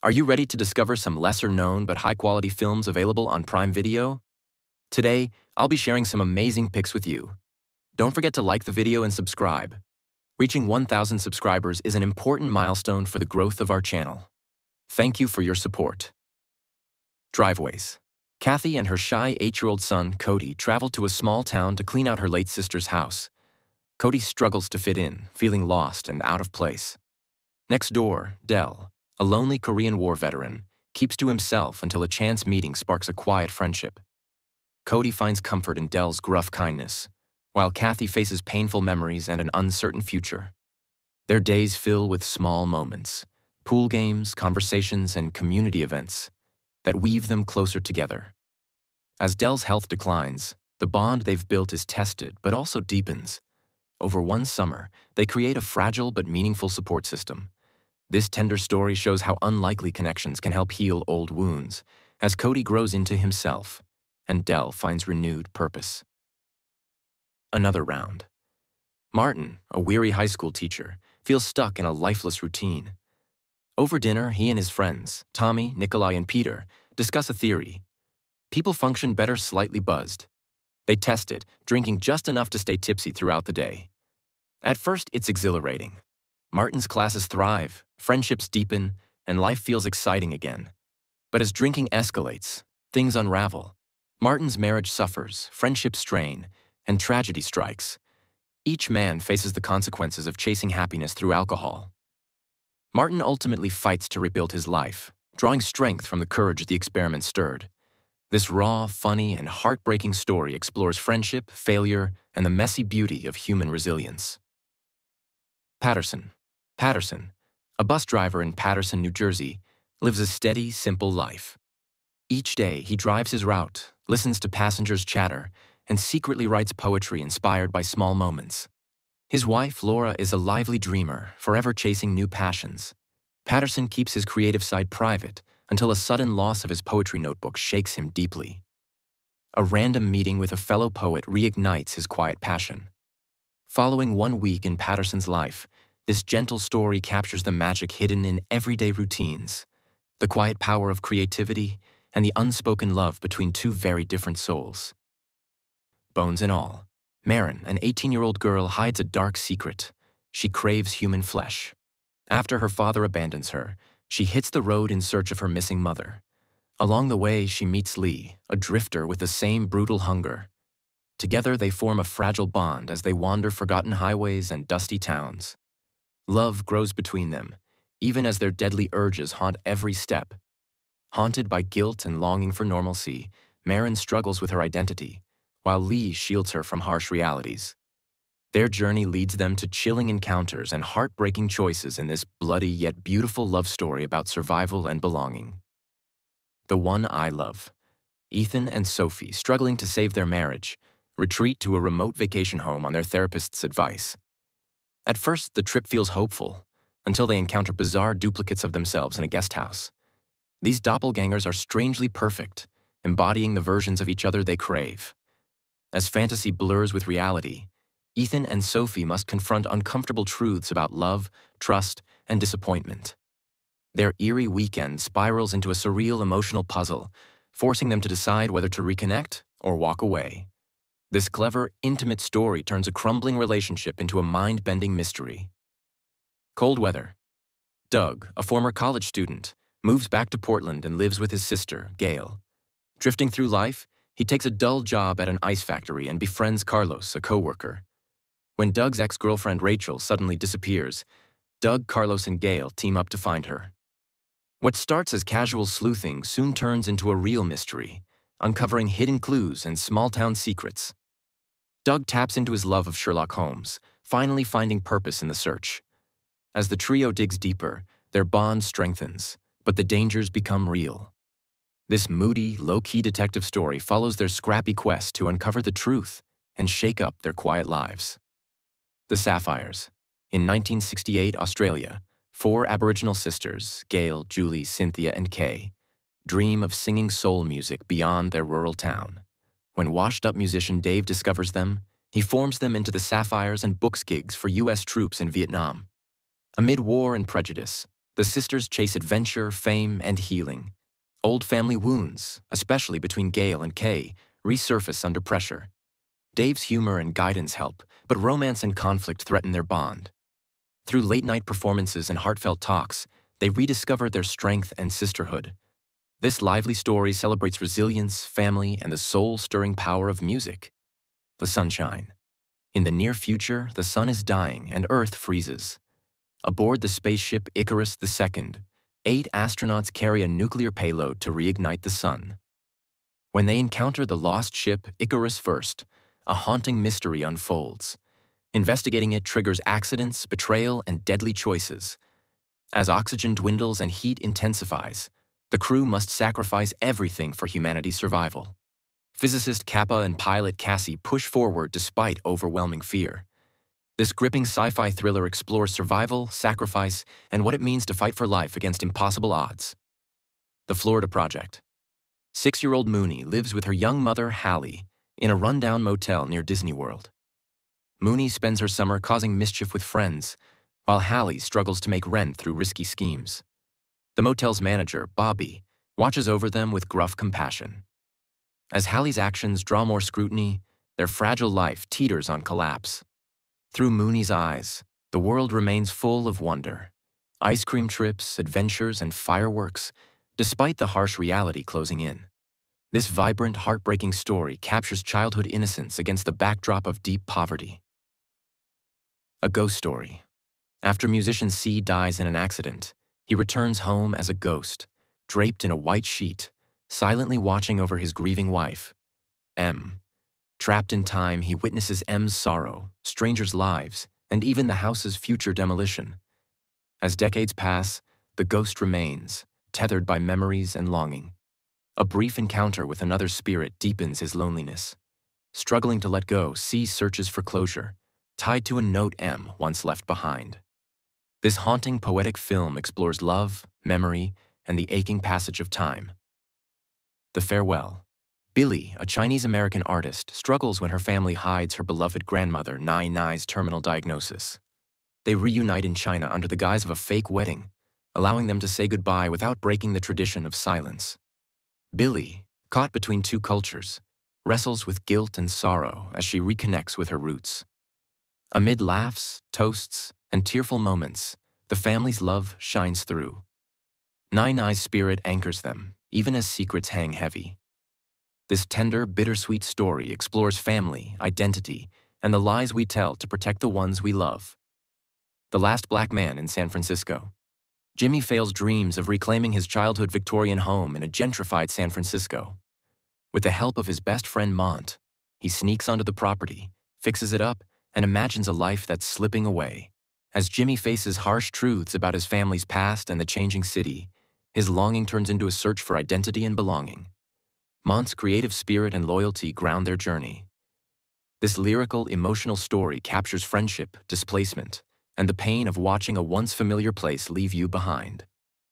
Are you ready to discover some lesser-known but high-quality films available on Prime Video? Today, I'll be sharing some amazing picks with you. Don't forget to like the video and subscribe. Reaching 1,000 subscribers is an important milestone for the growth of our channel. Thank you for your support. Driveways. Kathy and her shy 8-year-old son, Cody, travel to a small town to clean out her late sister's house. Cody struggles to fit in, feeling lost and out of place. Next door, Dell, a lonely Korean War veteran, keeps to himself until a chance meeting sparks a quiet friendship. Cody finds comfort in Dell's gruff kindness, while Kathy faces painful memories and an uncertain future. Their days fill with small moments, pool games, conversations, and community events that weave them closer together. As Dell's health declines, the bond they've built is tested but also deepens. Over one summer, they create a fragile but meaningful support system. This tender story shows how unlikely connections can help heal old wounds, as Cody grows into himself, and Dell finds renewed purpose. Another round. Martin, a weary high school teacher, feels stuck in a lifeless routine. Over dinner, he and his friends, Tommy, Nikolai, and Peter, discuss a theory. People function better slightly buzzed. They test it, drinking just enough to stay tipsy throughout the day. At first, it's exhilarating. Martin's classes thrive, friendships deepen, and life feels exciting again. But as drinking escalates, things unravel. Martin's marriage suffers, friendships strain, and tragedy strikes. Each man faces the consequences of chasing happiness through alcohol. Martin ultimately fights to rebuild his life, drawing strength from the courage the experiment stirred. This raw, funny, and heartbreaking story explores friendship, failure, and the messy beauty of human resilience. Patterson. Patterson, a bus driver in Paterson, New Jersey, lives a steady, simple life. Each day, he drives his route, listens to passengers chatter, and secretly writes poetry inspired by small moments. His wife, Laura, is a lively dreamer, forever chasing new passions. Patterson keeps his creative side private until a sudden loss of his poetry notebook shakes him deeply. A random meeting with a fellow poet reignites his quiet passion. Following 1 week in Patterson's life, this gentle story captures the magic hidden in everyday routines, the quiet power of creativity, and the unspoken love between two very different souls. Bones and all, Marin, an 18-year-old girl, hides a dark secret. She craves human flesh. After her father abandons her, she hits the road in search of her missing mother. Along the way, she meets Lee, a drifter with the same brutal hunger. Together, they form a fragile bond as they wander forgotten highways and dusty towns. Love grows between them, even as their deadly urges haunt every step. Haunted by guilt and longing for normalcy, Marin struggles with her identity, while Lee shields her from harsh realities. Their journey leads them to chilling encounters and heartbreaking choices in this bloody yet beautiful love story about survival and belonging. The One I Love. Ethan and Sophie, struggling to save their marriage, retreat to a remote vacation home on their therapist's advice. At first, the trip feels hopeful, until they encounter bizarre duplicates of themselves in a guest house. These doppelgangers are strangely perfect, embodying the versions of each other they crave. As fantasy blurs with reality, Ethan and Sophie must confront uncomfortable truths about love, trust, and disappointment. Their eerie weekend spirals into a surreal emotional puzzle, forcing them to decide whether to reconnect or walk away. This clever, intimate story turns a crumbling relationship into a mind-bending mystery. Cold weather. Doug, a former college student, moves back to Portland and lives with his sister, Gail. Drifting through life, he takes a dull job at an ice factory and befriends Carlos, a coworker. When Doug's ex-girlfriend Rachel suddenly disappears, Doug, Carlos, and Gail team up to find her. What starts as casual sleuthing soon turns into a real mystery, uncovering hidden clues and small-town secrets. Doug taps into his love of Sherlock Holmes, finally finding purpose in the search. As the trio digs deeper, their bond strengthens, but the dangers become real. This moody, low-key detective story follows their scrappy quest to uncover the truth and shake up their quiet lives. The Sapphires. In 1968 Australia, 4 Aboriginal sisters, Gail, Julie, Cynthia, and Kay, dream of singing soul music beyond their rural town. When washed-up musician Dave discovers them, he forms them into the Sapphires and books gigs for U.S. troops in Vietnam. Amid war and prejudice, The sisters chase adventure, fame, and healing. Old family wounds, especially between Gale and Kay, resurface under pressure. Dave's humor and guidance help, but romance and conflict threaten their bond. Through late-night performances and heartfelt talks, they rediscover their strength and sisterhood. This lively story celebrates resilience, family, and the soul-stirring power of music. The Sunshine. In the near future, the sun is dying and Earth freezes. Aboard the spaceship Icarus II, 8 astronauts carry a nuclear payload to reignite the sun. When they encounter the lost ship Icarus I, a haunting mystery unfolds. Investigating it triggers accidents, betrayal, and deadly choices. As oxygen dwindles and heat intensifies, the crew must sacrifice everything for humanity's survival. Physicist Kappa and pilot Cassie push forward despite overwhelming fear. This gripping sci-fi thriller explores survival, sacrifice, and what it means to fight for life against impossible odds. The Florida Project. 6-year-old Mooney lives with her young mother, Hallie, in a rundown motel near Disney World. Mooney spends her summer causing mischief with friends, while Hallie struggles to make rent through risky schemes. The motel's manager, Bobby, watches over them with gruff compassion. As Hallie's actions draw more scrutiny, their fragile life teeters on collapse. Through Mooney's eyes, the world remains full of wonder. Ice cream trips, adventures, and fireworks, despite the harsh reality closing in. This vibrant, heartbreaking story captures childhood innocence against the backdrop of deep poverty. A ghost story. After musician C dies in an accident, he returns home as a ghost, draped in a white sheet, silently watching over his grieving wife, M. Trapped in time, he witnesses M's sorrow, strangers' lives, and even the house's future demolition. As decades pass, the ghost remains, tethered by memories and longing. A brief encounter with another spirit deepens his loneliness. Struggling to let go, C searches for closure, tied to a note M once left behind. This haunting poetic film explores love, memory, and the aching passage of time. The Farewell. Billy, a Chinese-American artist, struggles when her family hides her beloved grandmother, Nai Nai's terminal diagnosis. They reunite in China under the guise of a fake wedding, allowing them to say goodbye without breaking the tradition of silence. Billy, caught between two cultures, wrestles with guilt and sorrow as she reconnects with her roots. Amid laughs, toasts, and tearful moments, the family's love shines through. Nai Nai's spirit anchors them, even as secrets hang heavy. This tender, bittersweet story explores family, identity, and the lies we tell to protect the ones we love. The Last Black Man in San Francisco. Jimmy Fails dreams of reclaiming his childhood Victorian home in a gentrified San Francisco. With the help of his best friend Mont, he sneaks onto the property, fixes it up, and imagines a life that's slipping away. As Jimmy faces harsh truths about his family's past and the changing city, his longing turns into a search for identity and belonging. Mont's creative spirit and loyalty ground their journey. This lyrical, emotional story captures friendship, displacement, and the pain of watching a once familiar place leave you behind.